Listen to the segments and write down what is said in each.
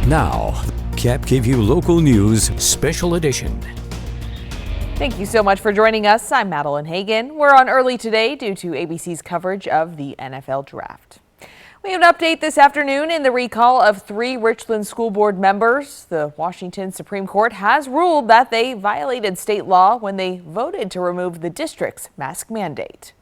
Now, KAPP Local News Special Edition. Thank you so much for joining us. I'm Madeline Hagan. We're on early today due to ABC's coverage of the NFL Draft. We have an update this afternoon in the recall of 3 Richland School Board members. The Washington Supreme Court has ruled that they violated state law when they voted to remove the district's mask mandate.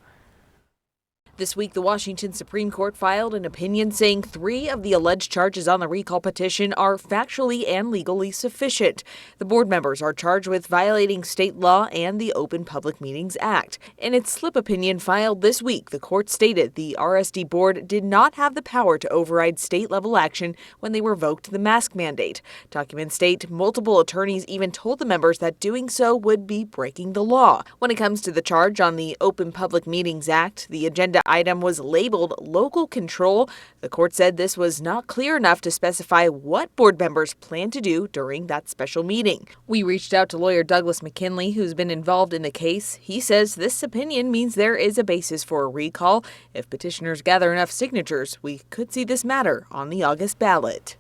This week, the Washington Supreme Court filed an opinion saying 3 of the alleged charges on the recall petition are factually and legally sufficient. The board members are charged with violating state law and the Open Public Meetings Act. In its slip opinion filed this week, the court stated the RSD board did not have the power to override state-level action when they revoked the mask mandate. Documents state multiple attorneys even told the members that doing so would be breaking the law. When it comes to the charge on the Open Public Meetings Act, the agenda item was labeled local control. The court said this was not clear enough to specify what board members plan to do during that special meeting. We reached out to lawyer Douglas McKinley, who's been involved in the case. He says this opinion means there is a basis for a recall. If petitioners gather enough signatures, we could see this matter on the August ballot.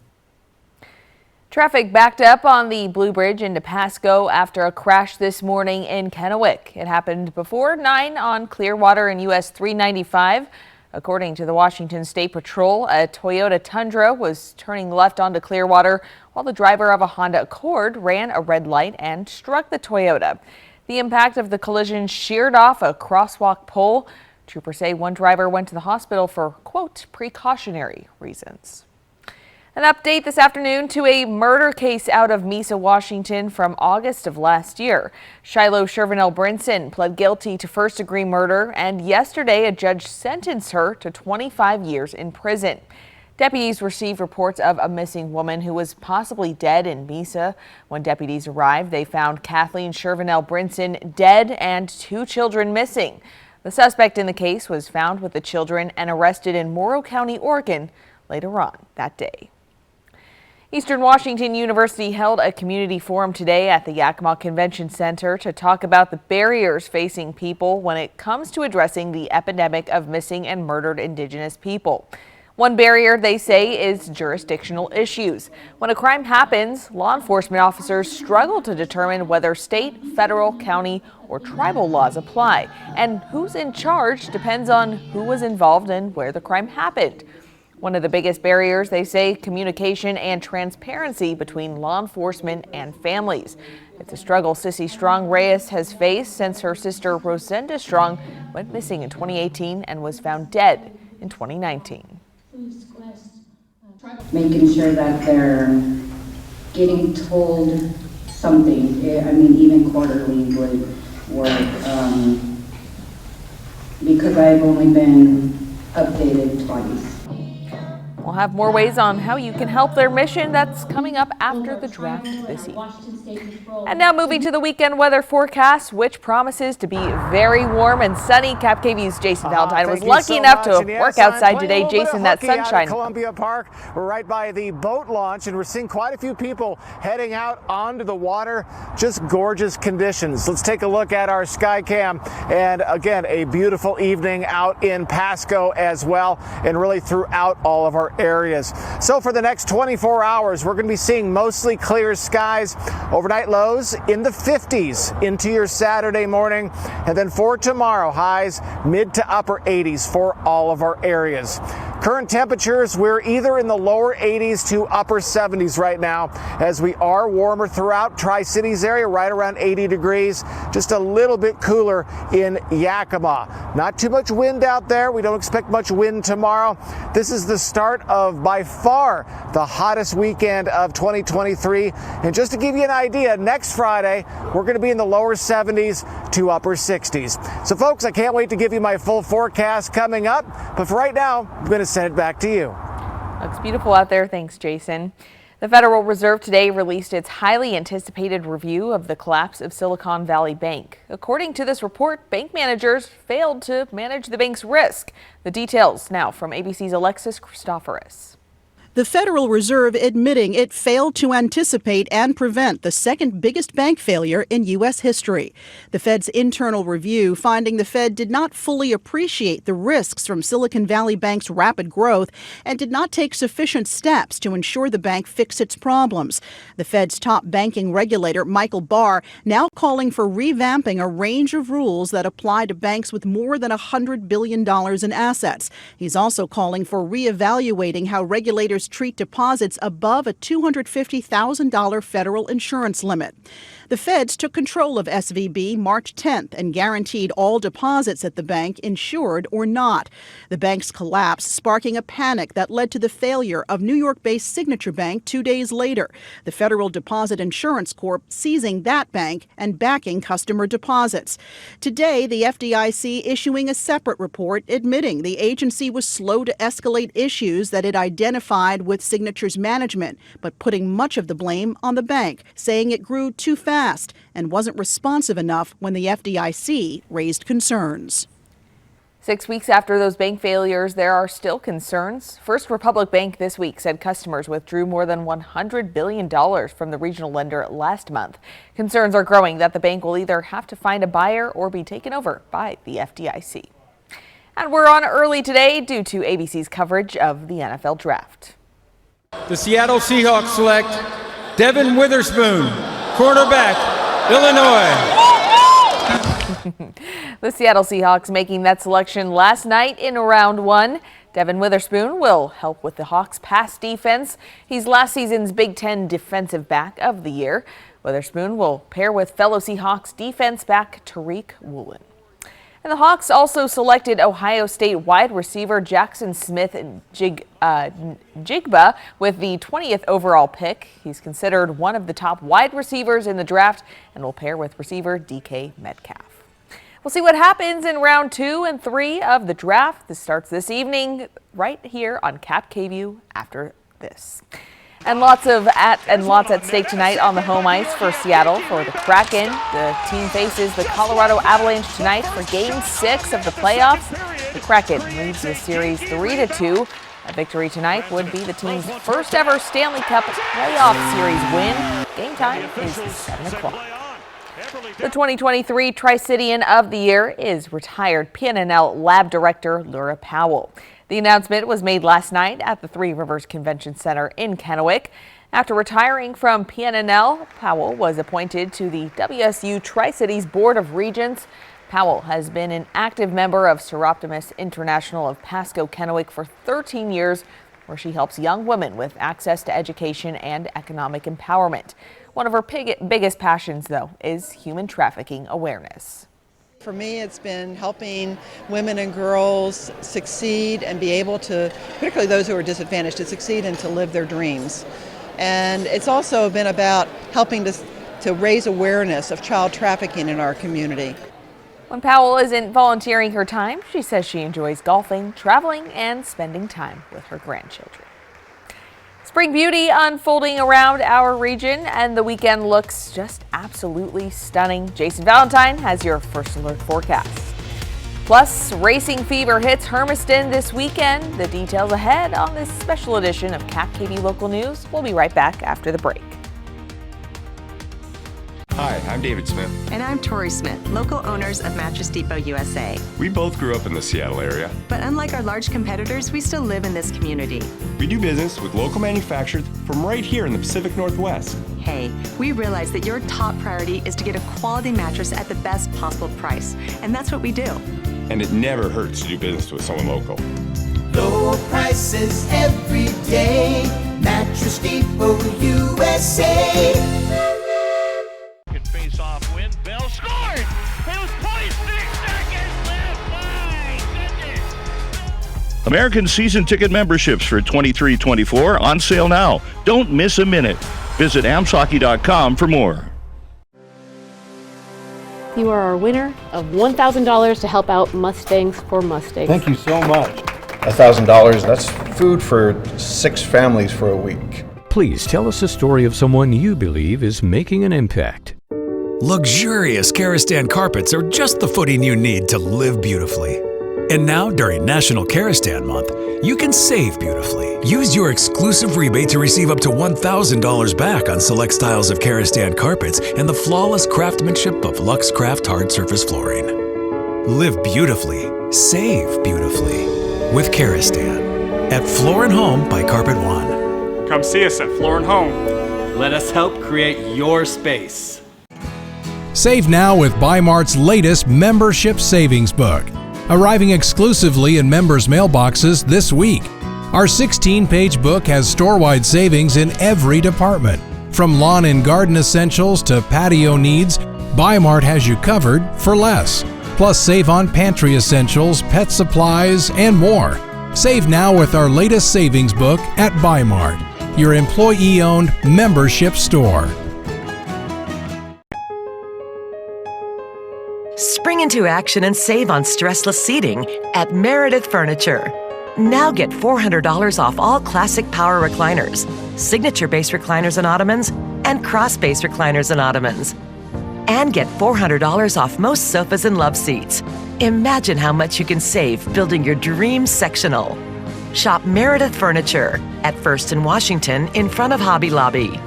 Traffic backed up on the Blue Bridge into Pasco after a crash this morning in Kennewick. It happened before 9 on Clearwater and US 395. According to the Washington State Patrol, a Toyota Tundra was turning left onto Clearwater while the driver of a Honda Accord ran a red light and struck the Toyota. The impact of the collision sheared off a crosswalk pole. Troopers say one driver went to the hospital for, quote, precautionary reasons. An update this afternoon to a murder case out of Mesa, Washington from August of last year. Shiloh Shervinell Brinson pled guilty to first-degree murder, and yesterday a judge sentenced her to 25 years in prison. Deputies received reports of a missing woman who was possibly dead in Mesa. When deputies arrived, they found Kathleen Shervinell Brinson dead and 2 children missing. The suspect in the case was found with the children and arrested in Morrow County, Oregon, later on that day. Eastern Washington University held a community forum today at the Yakima Convention Center to talk about the barriers facing people when it comes to addressing the epidemic of missing and murdered Indigenous people. One barrier, they say, is jurisdictional issues. When a crime happens, law enforcement officers struggle to determine whether state, federal, county, or tribal laws apply. And who's in charge depends on who was involved and where the crime happened. One of the biggest barriers, they say, communication and transparency between law enforcement and families. It's a struggle Sissy Strong Reyes has faced since her sister Rosenda Strong went missing in 2018 and was found dead in 2019. Making sure that they're getting told something, I mean, even quarterly would work, because I've only been updated twice. We'll have more ways on how you can help their mission. That's coming up after the draft this evening. And now moving to the weekend weather forecast, which promises to be very warm and sunny. KVEW's Jason Valentine was lucky enough to work outside today. Jason, that sunshine. Columbia Park, we're right by the boat launch, and we're seeing quite a few people heading out onto the water. Just gorgeous conditions. Let's take a look at our sky cam. And again, a beautiful evening out in Pasco as well, and really throughout all of our areas. So for the next 24 hours, we're going to be seeing mostly clear skies. Overnight lows in the 50s into your Saturday morning. And then for tomorrow, highs mid to upper 80s for all of our areas. Current temperatures, we're either in the lower 80s to upper 70s right now, as we are warmer throughout Tri-Cities area, right around 80 degrees, just a little bit cooler in Yakima. Not too much wind out there. We don't expect much wind tomorrow. This is the start of by far the hottest weekend of 2023. And just to give you an idea, next Friday, we're going to be in the lower 70s to upper 60s. So folks, I can't wait to give you my full forecast coming up. But for right now, I'm going to send it back to you. Looks beautiful out there. Thanks, Jason. The Federal Reserve today released its highly anticipated review of the collapse of Silicon Valley Bank. According to this report, bank managers failed to manage the bank's risk. The details now from ABC's Alexis Christoforous. The Federal Reserve admitting it failed to anticipate and prevent the second biggest bank failure in U.S. history. The Fed's internal review finding the Fed did not fully appreciate the risks from Silicon Valley Bank's rapid growth and did not take sufficient steps to ensure the bank fix its problems. The Fed's top banking regulator, Michael Barr, now calling for revamping a range of rules that apply to banks with more than $100 billion in assets. He's also calling for reevaluating how regulators treat deposits above a $250,000 federal insurance limit. The feds took control of SVB March 10th and guaranteed all deposits at the bank, insured or not. The bank's collapse sparking a panic that led to the failure of New York-based Signature Bank 2 days later. The Federal Deposit Insurance Corp seizing that bank and backing customer deposits. Today, the FDIC issuing a separate report admitting the agency was slow to escalate issues that it identified with Signature's management, but putting much of the blame on the bank, saying it grew too fast and wasn't responsive enough when the FDIC raised concerns. 6 weeks after those bank failures, there are still concerns. First Republic Bank this week said customers withdrew more than $100 billion from the regional lender last month. Concerns are growing that the bank will either have to find a buyer or be taken over by the FDIC. And we're on early today due to ABC's coverage of the NFL Draft. The Seattle Seahawks select Devin Witherspoon, cornerback, Illinois. The Seattle Seahawks making that selection last night in round one. Devin Witherspoon will help with the Hawks' pass defense. He's last season's Big Ten Defensive Back of the Year. Witherspoon will pair with fellow Seahawks defense back Tariq Woolen. And the Hawks also selected Ohio State wide receiver Jackson Smith-Jigba with the 20th overall pick. He's considered one of the top wide receivers in the draft and will pair with receiver DK Metcalf. We'll see what happens in round 2 and 3 of the draft. This starts this evening right here on KAPP after this. And lots at stake tonight on the home ice for Seattle for the Kraken. The team faces the Colorado Avalanche tonight for Game 6 of the playoffs. The Kraken leads the series 3-2. A victory tonight would be the team's first ever Stanley Cup playoff series win. Game time is 7 o'clock. The 2023 Tri-Citian of the Year is retired PNNL Lab Director Laura Powell. The announcement was made last night at the Three Rivers Convention Center in Kennewick. After retiring from PNNL, Powell was appointed to the WSU Tri-Cities Board of Regents. Powell has been an active member of Seroptimus International of Pasco Kennewick for 13 years, where she helps young women with access to education and economic empowerment. One of her biggest passions, though, is human trafficking awareness. For me, it's been helping women and girls succeed and be able to, particularly those who are disadvantaged, to succeed and to live their dreams. And it's also been about helping to raise awareness of child trafficking in our community. When Powell isn't volunteering her time, she says she enjoys golfing, traveling, and spending time with her grandchildren. Spring beauty unfolding around our region, and the weekend looks just absolutely stunning. Jason Valentine has your first alert forecast. Plus, racing fever hits Hermiston this weekend. The details ahead on this special edition of KAPP Local News. We'll be right back after the break. Hi, I'm David Smith. And I'm Tori Smith, local owners of Mattress Depot USA. We both grew up in the Seattle area. But unlike our large competitors, we still live in this community. We do business with local manufacturers from right here in the Pacific Northwest. Hey, we realize that your top priority is to get a quality mattress at the best possible price. And that's what we do. And it never hurts to do business with someone local. Low prices every day. Mattress Depot USA. Face-off win. Bell scored. It was 0.6 seconds left. My goodness. American season ticket memberships for 23-24 on sale now. Don't miss a minute. Visit amshockey.com for more. You are our winner of $1,000 to help out Mustangs for Mustangs. Thank you so much. $1,000, that's food for 6 families for a week. Please tell us a story of someone you believe is making an impact. Luxurious Karastan carpets are just the footing you need to live beautifully. And now, during National Karastan Month, you can save beautifully. Use your exclusive rebate to receive up to $1,000 back on select styles of Karastan carpets and the flawless craftsmanship of Luxe Craft hard surface flooring. Live beautifully, save beautifully with Karastan at Floor & Home by Carpet One. Come see us at Floor & Home. Let us help create your space. Save now with Bi-Mart's latest membership savings book, arriving exclusively in members' mailboxes this week. Our 16-page book has store-wide savings in every department. From lawn and garden essentials to patio needs, Bi-Mart has you covered for less. Plus, save on pantry essentials, pet supplies, and more. Save now with our latest savings book at Bi-Mart, your employee-owned membership store. Spring into action and save on stressless seating at Meredith Furniture. Now get $400 off all classic power recliners, signature base recliners and ottomans, and cross base recliners and ottomans. And get $400 off most sofas and love seats. Imagine how much you can save building your dream sectional. Shop Meredith Furniture at First and Washington in front of Hobby Lobby.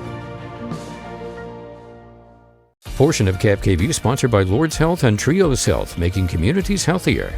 Portion of KAPP sponsored by Lord's Health and Trios Health, making communities healthier.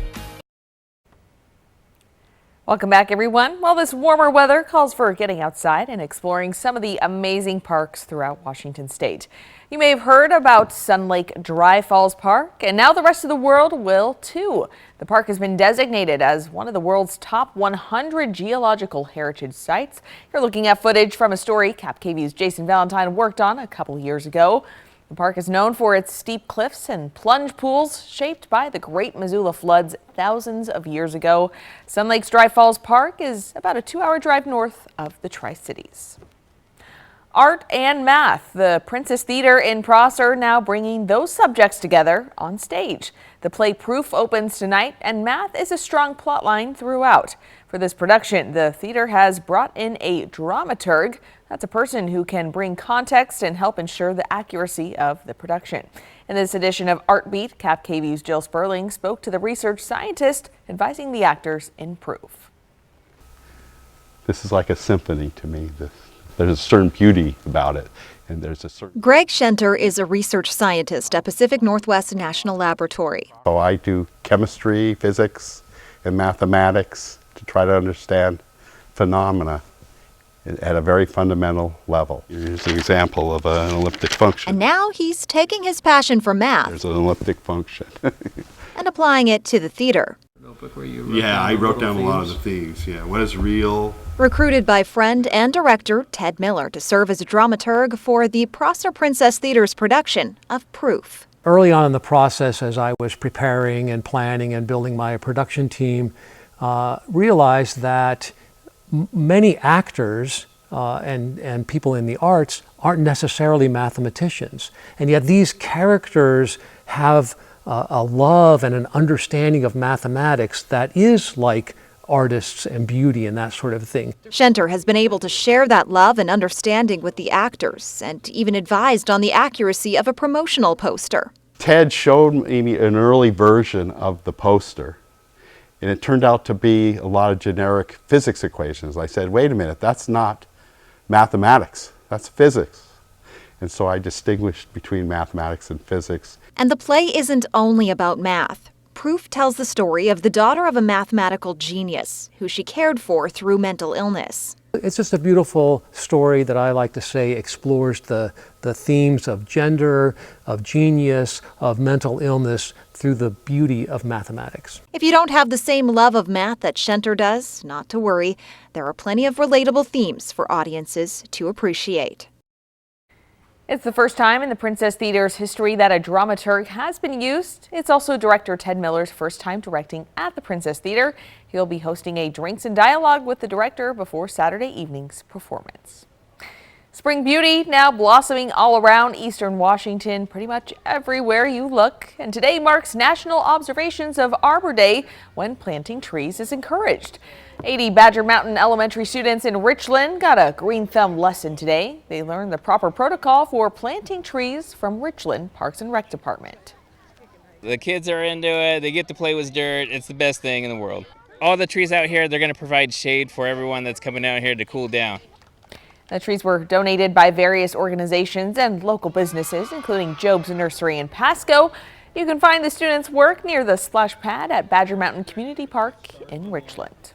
Welcome back, everyone. Well, this warmer weather calls for getting outside and exploring some of the amazing parks throughout Washington state. You may have heard about Sun Lake Dry Falls Park, and now the rest of the world will too. The park has been designated as one of the world's top 100 geological heritage sites. You're looking at footage from a story KAPP-KVEW's Jason Valentine worked on a couple years ago. The park is known for its steep cliffs and plunge pools shaped by the Great Missoula floods thousands of years ago. Sun Lake's Dry Falls Park is about a 2-hour drive north of the Tri-Cities. Art and math. The Princess Theater in Prosser now bringing those subjects together on stage. The play Proof opens tonight, and math is a strong plotline throughout. For this production, the theater has brought in a dramaturg. That's a person who can bring context and help ensure the accuracy of the production. In this edition of Art Beat, KAPP-KVEW's Jill Sperling spoke to the research scientist advising the actors in Proof. This is like a symphony to me. There's a certain beauty about it. And there's a certain... Greg Shenter is a research scientist at Pacific Northwest National Laboratory. So I do chemistry, physics, and mathematics to try to understand phenomena at a very fundamental level. Here's an example of an elliptic function. And now he's taking his passion for math. There's an elliptic function. And applying it to the theater. Yeah, I wrote down a lot of the themes. Yeah, what is real? Recruited by friend and director Ted Miller to serve as a dramaturg for the Prosser Princess Theater's production of Proof. Early on in the process, as I was preparing and planning and building my production team, realized that many actors and people in the arts aren't necessarily mathematicians. And yet these characters have a love and an understanding of mathematics that is like artists and beauty and that sort of thing. Shenter has been able to share that love and understanding with the actors and even advised on the accuracy of a promotional poster. Ted showed me an early version of the poster, and it turned out to be a lot of generic physics equations. I said, wait a minute, that's not mathematics, that's physics. And so I distinguished between mathematics and physics. And the play isn't only about math. Proof tells the story of the daughter of a mathematical genius who she cared for through mental illness. It's just a beautiful story that I like to say explores the themes of gender, of genius, of mental illness through the beauty of mathematics. If you don't have the same love of math that Shenter does, not to worry. There are plenty of relatable themes for audiences to appreciate. It's the first time in the Princess Theater's history that a dramaturg has been used. It's also director Ted Miller's first time directing at the Princess Theater. He'll be hosting a drinks and dialogue with the director before Saturday evening's performance. Spring beauty now blossoming all around eastern Washington, pretty much everywhere you look. And today marks National Observations of Arbor Day, when planting trees is encouraged. 80 Badger Mountain Elementary students in Richland got a green thumb lesson today. They learned the proper protocol for planting trees from Richland Parks and Rec Department. The kids are into it. They get to play with dirt. It's the best thing in the world. All the trees out here, they're going to provide shade for everyone that's coming out here to cool down. The trees were donated by various organizations and local businesses, including Job's Nursery in Pasco. You can find the students' work near the splash pad at Badger Mountain Community Park in Richland.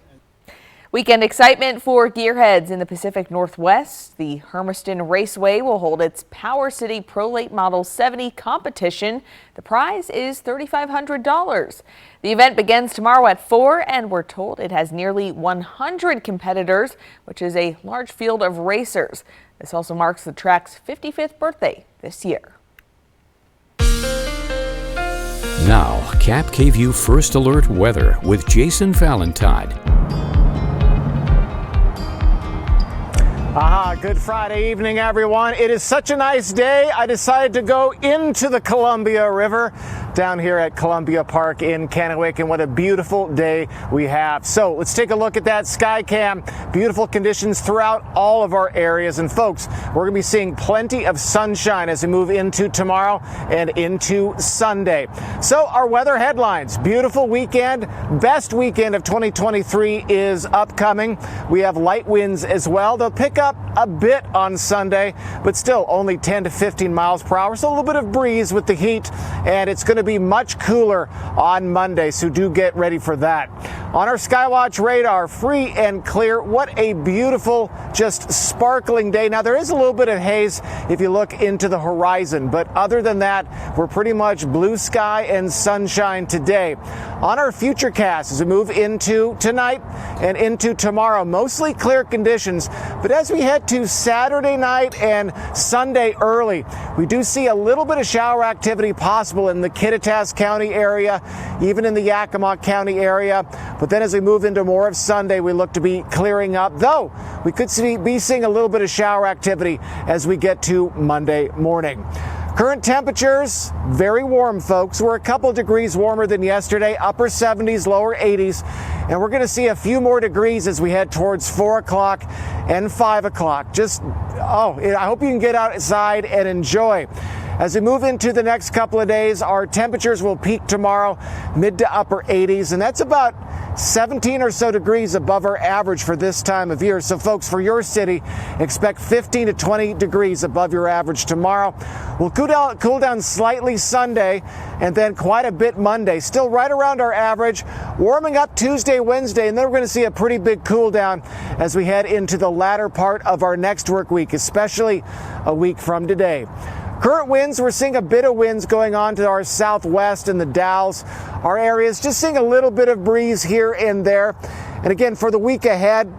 Weekend excitement for gearheads in the Pacific Northwest. The Hermiston Raceway will hold its Power City Pro Late Model 70 competition. The prize is $3,500. The event begins tomorrow at 4, and we're told it has nearly 100 competitors, which is a large field of racers. This also marks the track's 55th birthday this year. Now, KAPP First Alert Weather with Jason Valentine. Good Friday evening, everyone. It is such a nice day. I decided to go into the Columbia River down here at Columbia Park in Kennewick, and what a beautiful day we have. So let's take a look at that sky cam. Beautiful conditions throughout all of our areas. And folks, we're going to be seeing plenty of sunshine as we move into tomorrow and into Sunday. So our weather headlines: beautiful weekend. Best weekend of 2023 is upcoming. We have light winds as well. They'll pick up a bit on Sunday, but still only 10 to 15 miles per hour. So a little bit of breeze with the heat, and it's going to be much cooler on Monday, so do get ready for that. On our Skywatch radar, free and clear. What a beautiful, just sparkling day. Now, there is a little bit of haze if you look into the horizon, but other than that, we're pretty much blue sky and sunshine today. On our futurecast, as we move into tonight and into tomorrow, mostly clear conditions, but as we head to Saturday night and Sunday early, we do see a little bit of shower activity possible in the Kittitas County area, even in the Yakima County area. But then as we move into more of Sunday, we look to be clearing up, though we could be seeing a little bit of shower activity as we get to Monday morning. Current temperatures, very warm, folks. We're a couple degrees warmer than yesterday, upper 70s, lower 80s. And we're going to see a few more degrees as we head towards 4 o'clock and 5 o'clock. I hope you can get outside and enjoy. As we move into the next couple of days, our temperatures will peak tomorrow, mid to upper 80s, and that's about 17 or so degrees above our average for this time of year. So folks, for your city, expect 15 to 20 degrees above your average tomorrow. We'll cool down slightly Sunday, and then quite a bit Monday. Still right around our average, warming up Tuesday, Wednesday, and then we're going to see a pretty big cool down as we head into the latter part of our next work week, especially a week from today. Current winds, we're seeing a bit of winds going on to our southwest in the Dalles. Our areas just seeing a little bit of breeze here and there. And again, for the week ahead,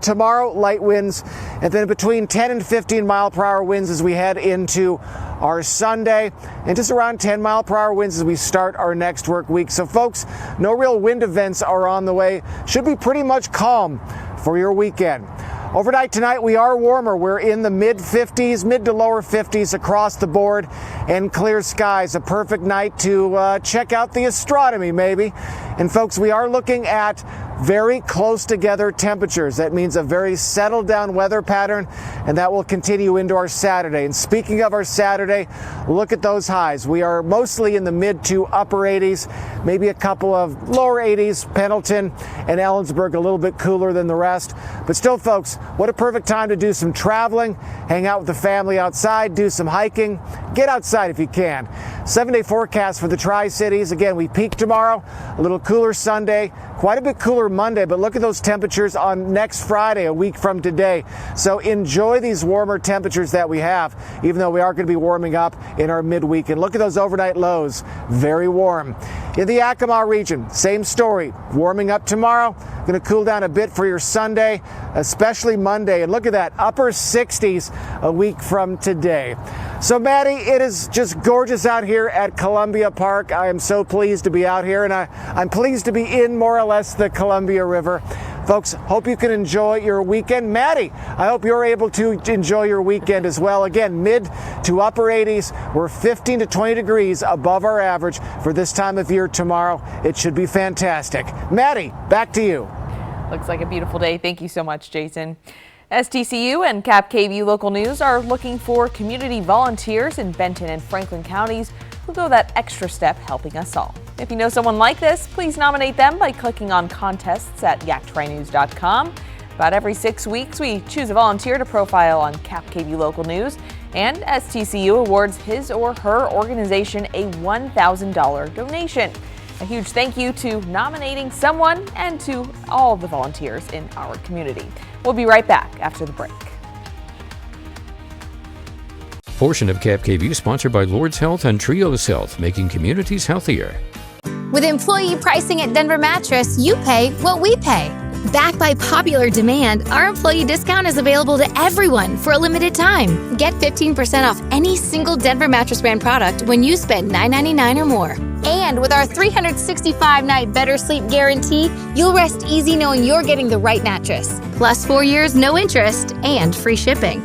tomorrow, light winds, and then between 10 and 15 mile per hour winds as we head into our Sunday, and just around 10 mile per hour winds as we start our next work week. So folks, no real wind events are on the way. Should be pretty much calm for your weekend. Overnight tonight, we are warmer. We're in the mid 50s, mid to lower 50s across the board, and clear skies. A perfect night to check out the astronomy, maybe. And folks, we are looking at very close together temperatures. That means a very settled down weather pattern, and that will continue into our Saturday. And speaking of our Saturday, look at those highs. We are mostly in the mid to upper 80s, maybe a couple of lower 80s, Pendleton and Ellensburg a little bit cooler than the rest. But still, folks, what a perfect time to do some traveling, hang out with the family outside, do some hiking, get outside if you can. 7-day forecast for the Tri-Cities. Again, we peak tomorrow, a little cooler Sunday, quite a bit cooler Monday, but look at those temperatures on next Friday, a week from today. So enjoy these warmer temperatures that we have, even though we are going to be warming up in our midweek. And look at those overnight lows, very warm. In the Yakima region, same story, warming up tomorrow, going to cool down a bit for your Sunday, especially Monday. And look at that, upper 60s a week from today. So Maddie, it is just gorgeous out here at Columbia Park. I am so pleased to be out here, and I'm pleased to be in more or less the Columbia River. Folks, hope you can enjoy your weekend. Maddie, I hope you're able to enjoy your weekend as well. Again, mid to upper 80s. We're 15 to 20 degrees above our average for this time of year tomorrow. It should be fantastic. Maddie, back to you. Looks like a beautiful day. Thank you so much, Jason. STCU and KAPP KVEW Local News are looking for community volunteers in Benton and Franklin counties who go that extra step helping us all. If you know someone like this, please nominate them by clicking on contests at yaktrynews.com. About every 6 weeks, we choose a volunteer to profile on KAPP Local News, and STCU awards his or her organization a $1,000 donation. A huge thank you to nominating someone and to all the volunteers in our community. We'll be right back after the break. Portion of KAPP sponsored by Lord's Health and Trios Health, making communities healthier. With employee pricing at Denver Mattress, you pay what we pay. Backed by popular demand, our employee discount is available to everyone for a limited time. Get 15% off any single Denver Mattress brand product when you spend $9.99 or more. And with our 365-night better sleep guarantee, you'll rest easy knowing you're getting the right mattress. Plus 4 years, no interest, and free shipping.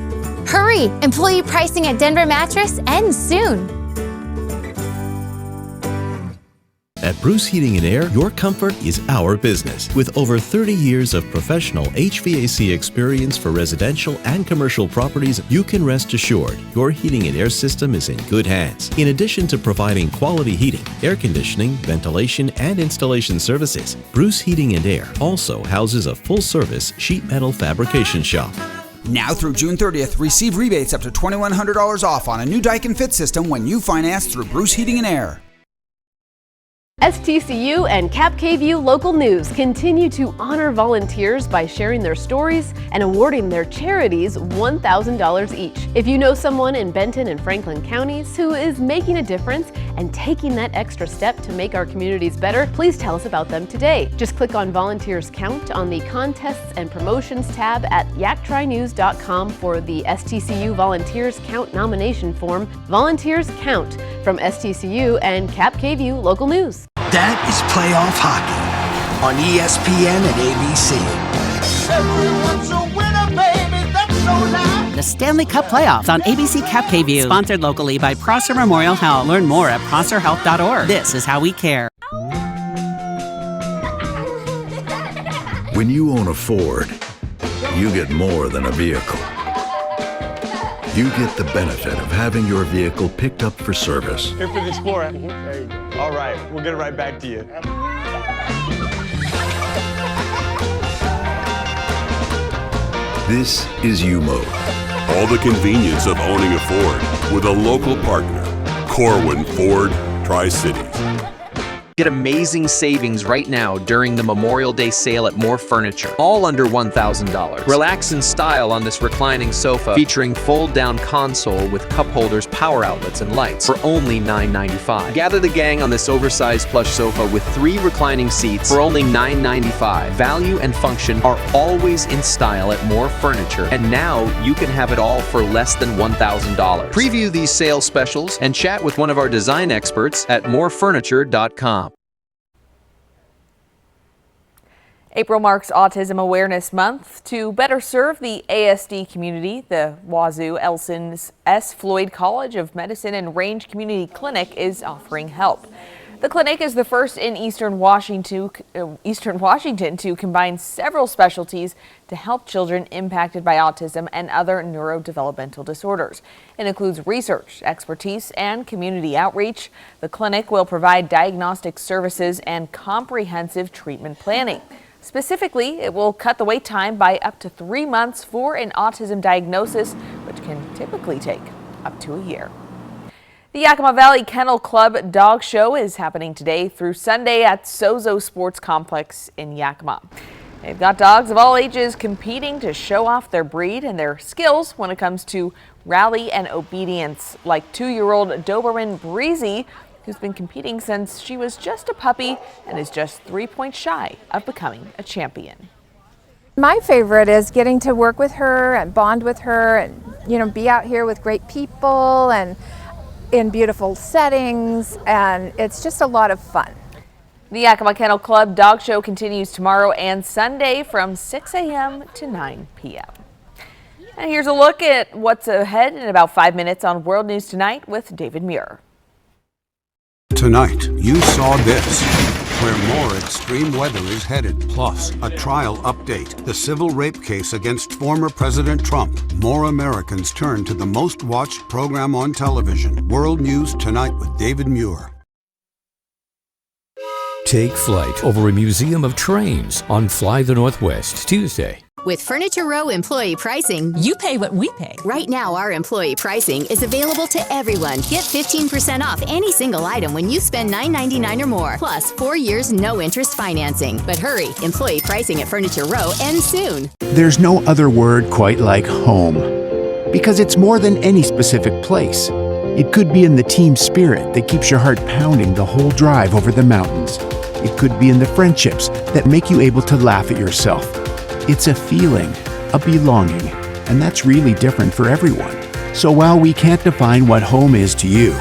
Hurry! Employee pricing at Denver Mattress ends soon. At Bruce Heating & Air, your comfort is our business. With over 30 years of professional HVAC experience for residential and commercial properties, you can rest assured your heating and air system is in good hands. In addition to providing quality heating, air conditioning, ventilation, and installation services, Bruce Heating & Air also houses a full-service sheet metal fabrication shop. Now through June 30th, receive rebates up to $2,100 off on a new Daikin Fit system when you finance through Bruce Heating & Air. STCU and KVEW Local News continue to honor volunteers by sharing their stories and awarding their charities $1,000 each. If you know someone in Benton and Franklin counties who is making a difference and taking that extra step to make our communities better, please tell us about them today. Just click on Volunteers Count on the Contests and Promotions tab at yaktrynews.com for the STCU Volunteers Count nomination form. Volunteers Count from STCU and KVEW Local News. That is playoff hockey on ESPN and ABC. Everyone's a winner, baby, that's no lie. The Stanley Cup Playoffs on ABC KVEW. Sponsored locally by Prosser Memorial Health. Learn more at prosserhealth.org. This is how we care. When you own a Ford, you get more than a vehicle. You get the benefit of having your vehicle picked up for service. Here for the Explorer. There you go. All right, we'll get it right back to you. This is U-Mode. All the convenience of owning a Ford with a local partner. Corwin Ford Tri-Cities. Get amazing savings right now during the Memorial Day sale at More Furniture. All under $1,000. Relax in style on this reclining sofa featuring fold-down console with cup holders, power outlets, and lights for only $9.95. Gather the gang on this oversized plush sofa with 3 reclining seats for only $9.95. Value and function are always in style at More Furniture, and now you can have it all for less than $1,000. Preview these sales specials and chat with one of our design experts at morefurniture.com. April marks Autism Awareness Month. To better serve the ASD community, the Wazoo Elson's S. Floyd College of Medicine and Range Community Clinic is offering help. The clinic is the first in Eastern Washington to combine several specialties to help children impacted by autism and other neurodevelopmental disorders. It includes research, expertise, and community outreach. The clinic will provide diagnostic services and comprehensive treatment planning. Specifically, it will cut the wait time by up to 3 months for an autism diagnosis, which can typically take up to a year. The Yakima Valley Kennel Club Dog Show is happening today through Sunday at Sozo Sports Complex in Yakima. They've got dogs of all ages competing to show off their breed and their skills when it comes to rally and obedience, like 2-year-old Doberman Breezy, who's been competing since she was just a puppy and is just 3 points shy of becoming a champion. My favorite is getting to work with her and bond with her and, be out here with great people and in beautiful settings, and it's just a lot of fun. The Yakima Kennel Club Dog Show continues tomorrow and Sunday from 6 a.m. to 9 p.m. And here's a look at what's ahead in about 5 minutes on World News Tonight with David Muir. Tonight, you saw this. where more extreme weather is headed. Plus, a trial update. The civil rape case against former President Trump. More Americans turn to the most watched program on television. World News Tonight with David Muir. Take flight over a museum of trains on Fly the Northwest Tuesday. With Furniture Row employee pricing, you pay what we pay. Right now, our employee pricing is available to everyone. Get 15% off any single item when you spend $9.99 or more. Plus, 4 years, no interest financing. But hurry, employee pricing at Furniture Row ends soon. There's no other word quite like home. Because it's more than any specific place. It could be in the team spirit that keeps your heart pounding the whole drive over the mountains. It could be in the friendships that make you able to laugh at yourself. It's a feeling, a belonging, and that's really different for everyone. So while we can't define what home is to you,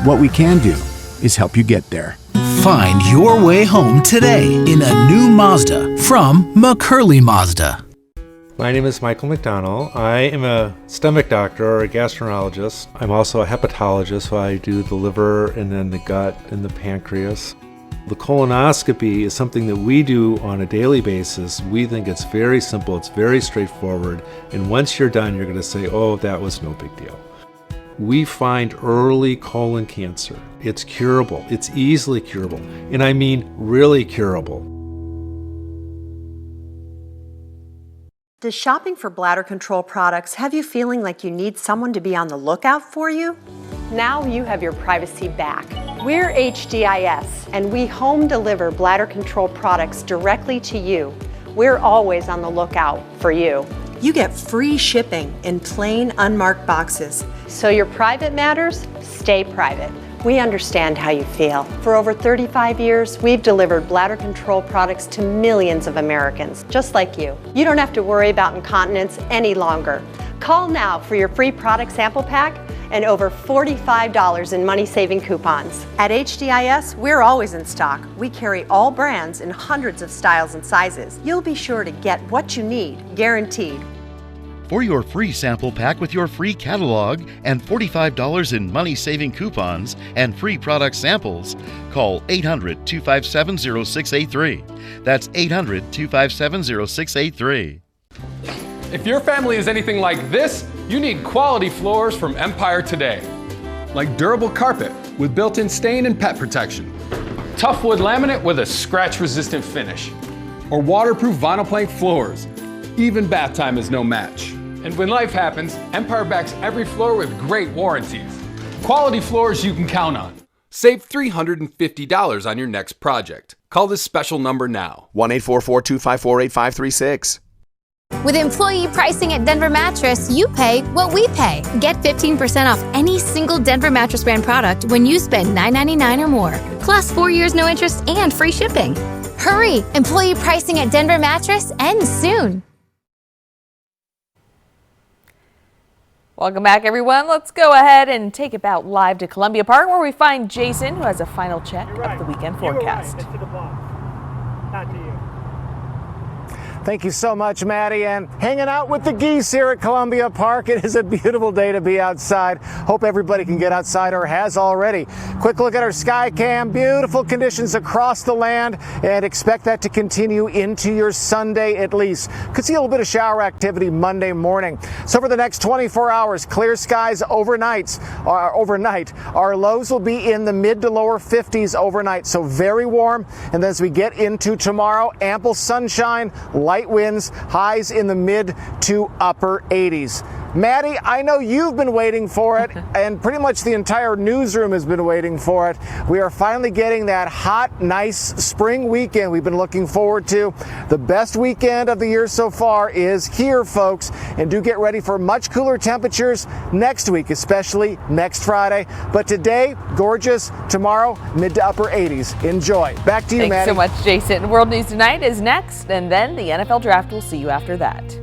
what we can do is help you get there. Find your way home today in a new Mazda from McCurley Mazda. My name is Michael McDonald. I am a stomach doctor or a gastroenterologist. I'm also a hepatologist, so I do the liver and then the gut and the pancreas. The colonoscopy is something that we do on a daily basis. We think it's very simple, it's very straightforward, and once you're done, you're going to say, oh, that was no big deal. We find early colon cancer. It's curable, it's easily curable, and I mean really curable. Does shopping for bladder control products have you feeling like you need someone to be on the lookout for you? Now you have your privacy back. We're HDIS, and we home deliver bladder control products directly to you. We're always on the lookout for you. You get free shipping in plain, unmarked boxes. So your private matters stay private. We understand how you feel. For over 35 years, we've delivered bladder control products to millions of Americans, just like you. You don't have to worry about incontinence any longer. Call now for your free product sample pack and over $45 in money-saving coupons. At HDIS, we're always in stock. We carry all brands in hundreds of styles and sizes. You'll be sure to get what you need, guaranteed. For your free sample pack with your free catalog and $45 in money-saving coupons and free product samples, call 800-257-0683. That's 800-257-0683. If your family is anything like this, you need quality floors from Empire today. Like durable carpet with built-in stain and pet protection. Tough wood laminate with a scratch-resistant finish. Or waterproof vinyl plank floors. Even bath time is no match. And when life happens, Empire backs every floor with great warranties. Quality floors you can count on. Save $350 on your next project. Call this special number now. 1-844-254-8536. With employee pricing at Denver Mattress, you pay what we pay. Get 15% off any single Denver Mattress brand product when you spend $9.99 or more. Plus 4 years no interest and free shipping. Hurry! Employee pricing at Denver Mattress ends soon. Welcome back, everyone. Let's go ahead and take it out live to Columbia Park, where we find Jason, who has a final check of the weekend forecast. Thank you so much, Maddie, and hanging out with the geese here at Columbia Park. It is a beautiful day to be outside. Hope everybody can get outside or has already. Quick look at our sky cam. Beautiful conditions across the land, and expect that to continue into your Sunday at least. Could see a little bit of shower activity Monday morning. So for the next 24 hours, clear skies overnight. Our lows will be in the mid to lower 50s overnight, so very warm. And then as we get into tomorrow, ample sunshine, light winds, highs in the mid to upper 80s. Maddie, I know you've been waiting for it, and pretty much the entire newsroom has been waiting for it. We are finally getting that hot, nice spring weekend we've been looking forward to. The best weekend of the year so far is here, folks, and do get ready for much cooler temperatures next week, especially next Friday. But today, gorgeous. Tomorrow, mid to upper 80s. Enjoy. Back to you, Maddie. Thanks so much, Jason. World News Tonight is next, and then the NFL Draft. Will see you after that.